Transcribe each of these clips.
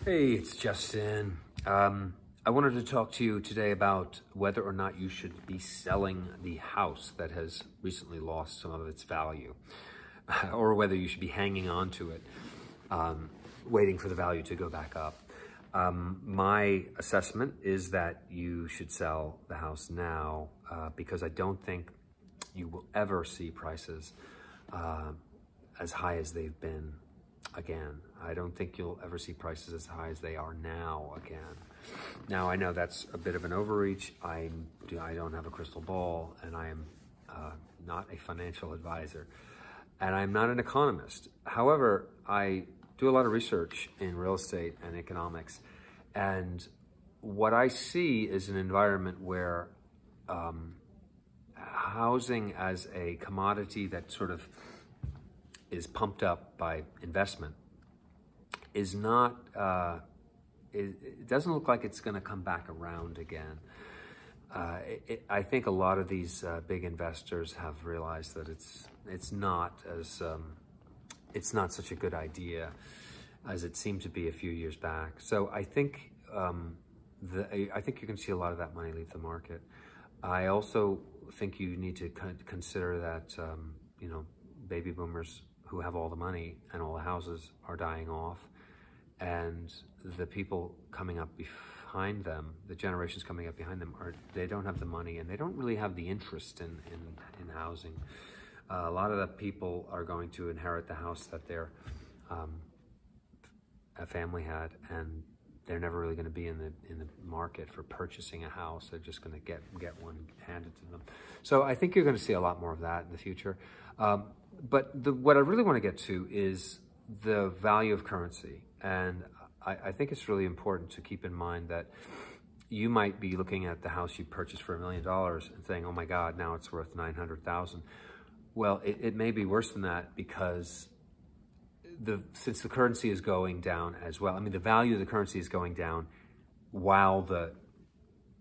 Hey, it's Justin. I wanted to talk to you today about whether or not you should be selling the house that has recently lost some of its value, or whether you should be hanging on to it, waiting for the value to go back up. My assessment is that you should sell the house now because I don't think you will ever see prices as high as they've been again. I don't think you'll ever see prices as high as they are now again. Now, I know that's a bit of an overreach. I don't have a crystal ball, and I am not a financial advisor, and I'm not an economist. However, I do a lot of research in real estate and economics, and what I see is an environment where housing as a commodity that sort of is pumped up by investment is not, it doesn't look like it's going to come back around again. I think a lot of these big investors have realized that it's not such a good idea as it seemed to be a few years back. So I think I think you're going to see a lot of that money leave the market. I also think you need to consider that you know, baby boomers who have all the money and all the houses are dying off, and the people coming up behind them, the generations coming up behind them, they don't have the money and they don't really have the interest in housing. A lot of the people are going to inherit the house that their family had, and they're never really going to be in the market for purchasing a house. They're just going to get one handed to them. So I think you're going to see a lot more of that in the future. But what I really want to get to is the value of currency. And I think it's really important to keep in mind that you might be looking at the house you purchased for $1 million and saying, oh my God, now it's worth $900,000. Well, it may be worse than that because since the currency is going down as well. I mean, the value of the currency is going down while the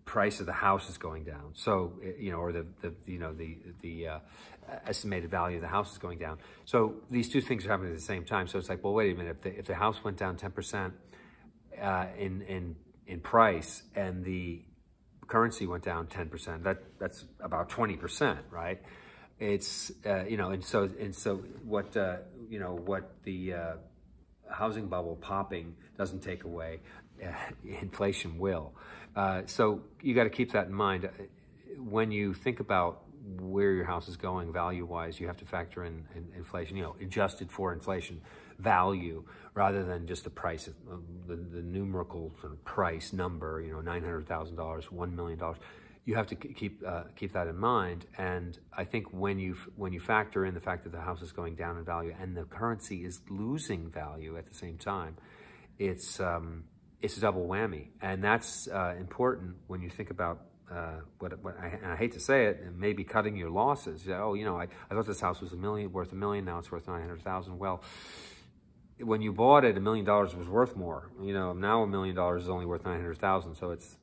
price of the house is going down. So, you know, or the estimated value of the house is going down. So these two things are happening at the same time. So it's like, well, wait a minute. If the house went down 10% in price and the currency went down 10%, that's about 20%, right? It's you know, and so what you know, what the housing bubble popping doesn't take away, inflation will. So you got to keep that in mind when you think about where your house is going value-wise. You have to factor in inflation, you know, adjusted for inflation value, rather than just the price, the numerical sort of price number, you know, $900,000, $1 million. You have to keep that in mind. And I think when you factor in the fact that the house is going down in value and the currency is losing value at the same time, it's a double whammy. And that's important when you think about and I hate to say it, and maybe cutting your losses. Oh, you know, I thought this house was worth $1 million, now it's worth $900,000. Well, when you bought it, $1 million was worth more. You know, now $1 million is only worth $900,000, so it's,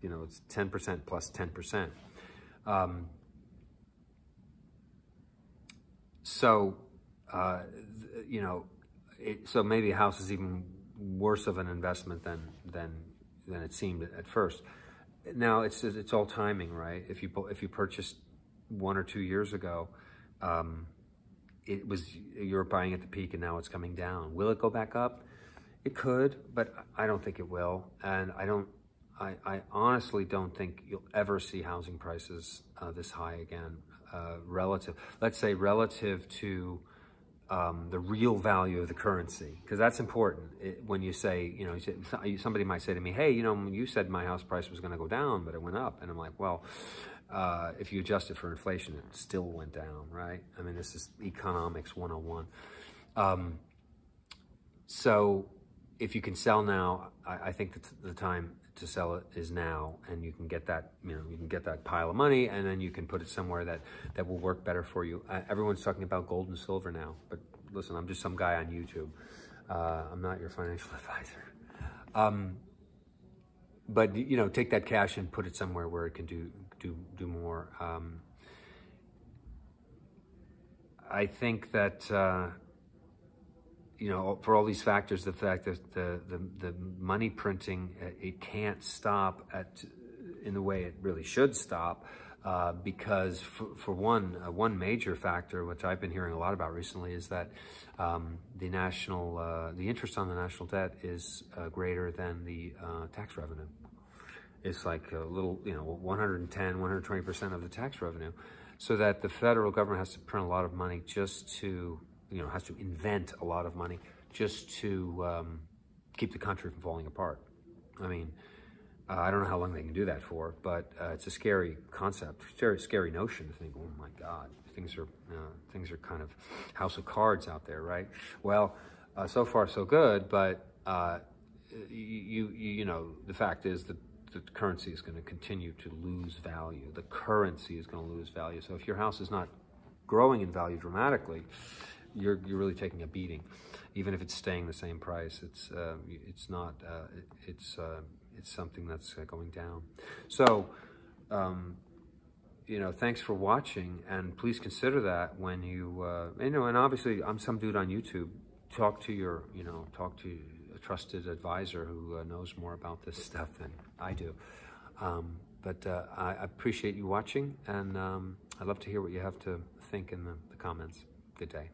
you know, it's 10% plus 10%. You know, so maybe a house is even worse of an investment than it seemed at first. Now it's all timing, right? If you purchased 1 or 2 years ago, you were buying at the peak and now it's coming down. Will it go back up? It could, but I don't think it will. And I honestly don't think you'll ever see housing prices this high again, let's say relative to the real value of the currency, because that's important. When you say, you know, somebody might say to me, hey, you know, you said my house price was going to go down, but it went up. And I'm like, well, if you adjust it for inflation, it still went down, right? I mean, this is economics 101. So if you can sell now, I think that the time to sell it is now, and you can get that, you know, you can get that pile of money, and then you can put it somewhere that will work better for you. Everyone's talking about gold and silver now, but listen, I'm just some guy on YouTube. I'm not your financial advisor. But you know, take that cash and put it somewhere where it can do more. I think that you know, for all these factors, the fact that the money printing, it can't stop in the way it really should stop, because for one major factor, which I've been hearing a lot about recently, is that the interest on the national debt is greater than the tax revenue. It's like a little, you know, 110, 120% of the tax revenue. So that the federal government has to print a lot of money just to, you know, has to invent a lot of money just to keep the country from falling apart. I mean, I don't know how long they can do that for, but it's a scary concept, scary notion to think, oh my God, things are kind of house of cards out there, right? Well, so far so good, but you know, the fact is that the currency is going to continue to lose value. The currency is going to lose value. So if your house is not growing in value dramatically, you're really taking a beating. Even if it's staying the same price, it's something that's going down. So, you know, thanks for watching, and please consider that when you, you know, and obviously I'm some dude on YouTube. Talk to a trusted advisor who knows more about this stuff than I do. But I appreciate you watching, and I'd love to hear what you have to think in the comments. Good day.